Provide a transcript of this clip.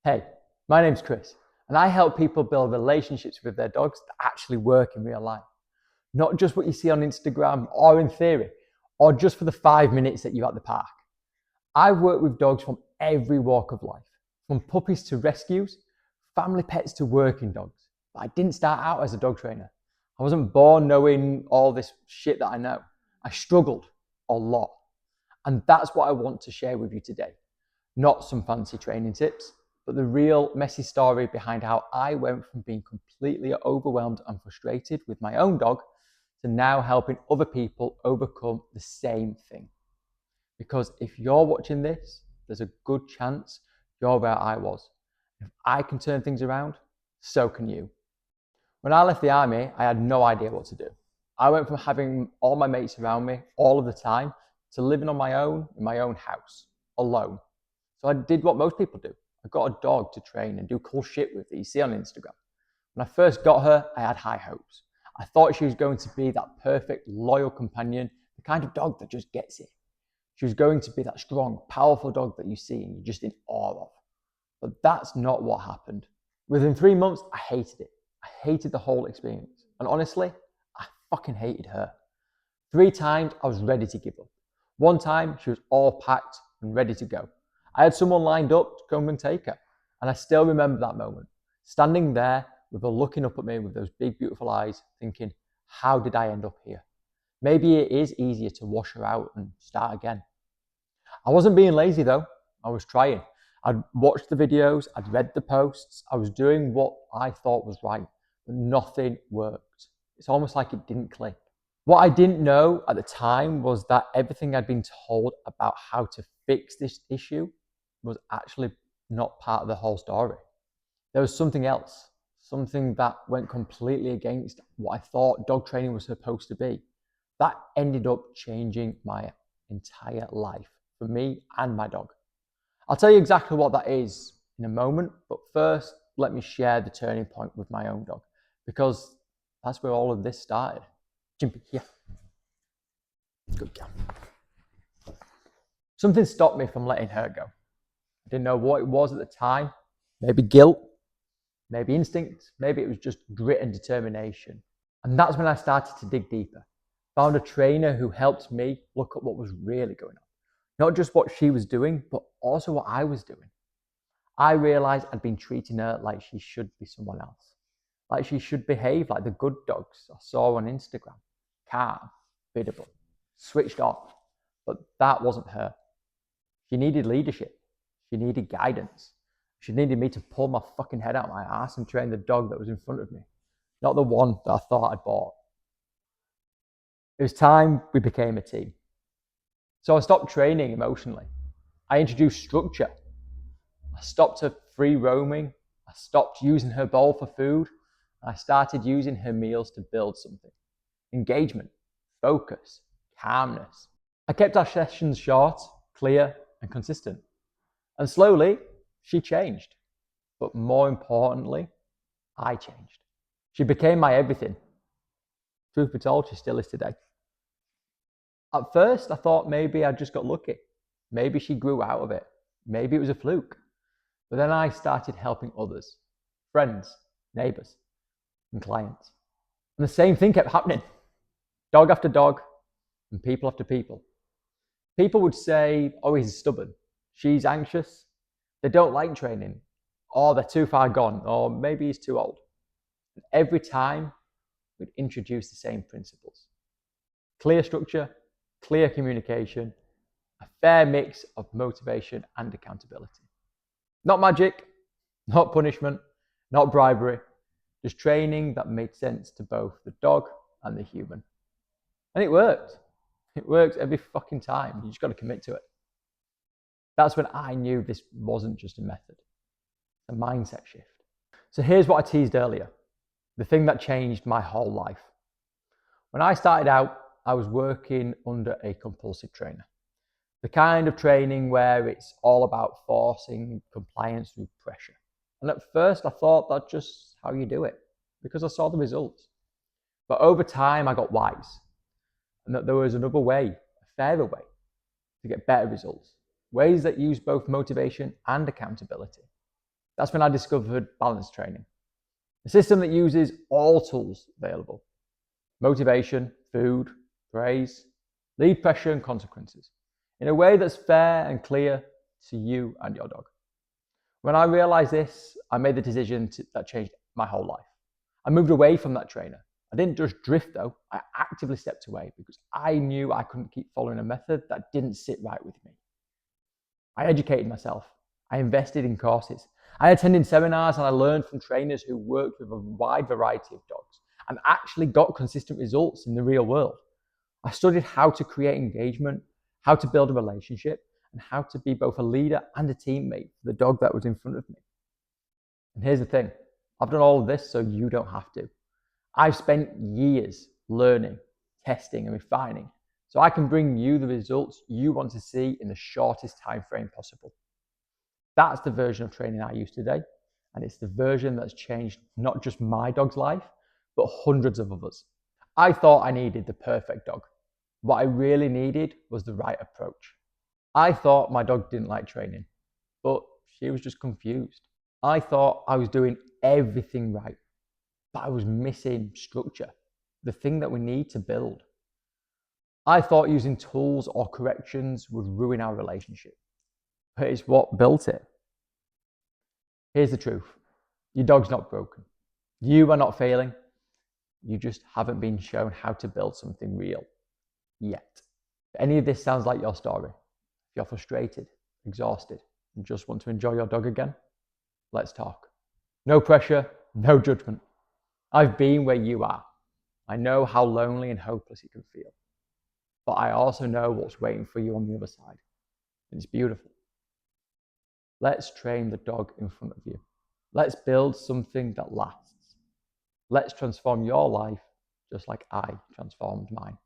Hey, my name's Chris, and I help people build relationships with their dogs that actually work in real life. Not just what you see on Instagram or in theory, or just for the 5 minutes that you're at the park. I work with dogs from every walk of life, from puppies to rescues, family pets to working dogs. But I didn't start out as a dog trainer. I wasn't born knowing all this shit that I know. I struggled a lot. And that's what I want to share with you today. Not some fancy training tips, but the real messy story behind how I went from being completely overwhelmed and frustrated with my own dog to now helping other people overcome the same thing. Because if you're watching this, there's a good chance you're where I was. If I can turn things around, so can you. When I left the army, I had no idea what to do. I went from having all my mates around me all of the time to living on my own in my own house, alone. So I did what most people do. I got a dog to train and do cool shit with that you see on Instagram. When I first got her, I had high hopes. I thought she was going to be that perfect, loyal companion, the kind of dog that just gets it. She was going to be that strong, powerful dog that you see and you're just in awe of. But that's not what happened. Within 3 months, I hated it. I hated the whole experience. And honestly, I fucking hated her. 3 times, I was ready to give up. One time, she was all packed and ready to go. I had someone lined up to come and take her. And I still remember that moment, standing there with her looking up at me with those big, beautiful eyes, thinking, how did I end up here? Maybe it is easier to wash her out and start again. I wasn't being lazy though. I was trying. I'd watched the videos, I'd read the posts, I was doing what I thought was right, but nothing worked. It's almost like it didn't click. What I didn't know at the time was that everything I'd been told about how to fix this issue was actually not part of the whole story. There was something else, something that went completely against what I thought dog training was supposed to be. That ended up changing my entire life for me and my dog. I'll tell you exactly what that is in a moment, but first, let me share the turning point with my own dog, because that's where all of this started. Jimpy, here. Good girl. Something stopped me from letting her go. I didn't know what it was at the time. Maybe guilt, maybe instinct, maybe it was just grit and determination. And that's when I started to dig deeper. Found a trainer who helped me look at what was really going on. Not just what she was doing, but also what I was doing. I realized I'd been treating her like she should be someone else. Like she should behave like the good dogs I saw on Instagram. Calm, biddable, switched off. But that wasn't her. She needed leadership. She needed guidance. She needed me to pull my fucking head out of my ass and train the dog that was in front of me, not the one that I thought I'd bought. It was time we became a team. So I stopped training emotionally. I introduced structure. I stopped her free roaming. I stopped using her bowl for food. And I started using her meals to build something. Engagement, focus, calmness. I kept our sessions short, clear, and consistent. And slowly, she changed. But more importantly, I changed. She became my everything. Truth be told, she still is today. At first, I thought maybe I just got lucky. Maybe she grew out of it. Maybe it was a fluke. But then I started helping others, friends, neighbors, and clients. And the same thing kept happening. Dog after dog, and people after people. People would say, oh, he's stubborn. She's anxious. They don't like training. Or they're too far gone. Or maybe he's too old. And every time, we'd introduce the same principles. Clear structure, clear communication, a fair mix of motivation and accountability. Not magic, not punishment, not bribery, just training that made sense to both the dog and the human. And it worked. It works every fucking time. You just got to commit to it. That's when I knew this wasn't just a method, a mindset shift. So here's what I teased earlier, the thing that changed my whole life. When I started out, I was working under a compulsive trainer. The kind of training where it's all about forcing compliance through pressure. And at first I thought that's just how you do it, because I saw the results. But over time I got wise, and that there was another way, a fairer way, to get better results. Ways that use both motivation and accountability. That's when I discovered balance training, a system that uses all tools available: motivation, food, praise, lead pressure, and consequences, in a way that's fair and clear to you and your dog. When I realized this, I made the decision that changed my whole life. I moved away from that trainer. I didn't just drift though, I actively stepped away because I knew I couldn't keep following a method that didn't sit right with me. I educated myself. I invested in courses. I attended seminars and I learned from trainers who worked with a wide variety of dogs and actually got consistent results in the real world. I studied how to create engagement, how to build a relationship, and how to be both a leader and a teammate for the dog that was in front of me. And here's the thing, I've done all of this so you don't have to. I've spent years learning, testing, and refining so I can bring you the results you want to see in the shortest time frame possible. That's the version of training I use today, and it's the version that's changed not just my dog's life, but hundreds of others. I thought I needed the perfect dog. What I really needed was the right approach. I thought my dog didn't like training, but she was just confused. I thought I was doing everything right, but I was missing structure, the thing that we need to build. I thought using tools or corrections would ruin our relationship, but it's what built it. Here's the truth. Your dog's not broken. You are not failing. You just haven't been shown how to build something real yet. If any of this sounds like your story, if you're frustrated, exhausted, and just want to enjoy your dog again, let's talk. No pressure, no judgment. I've been where you are. I know how lonely and hopeless it can feel. But I also know what's waiting for you on the other side. And it's beautiful. Let's train the dog in front of you. Let's build something that lasts. Let's transform your life just like I transformed mine.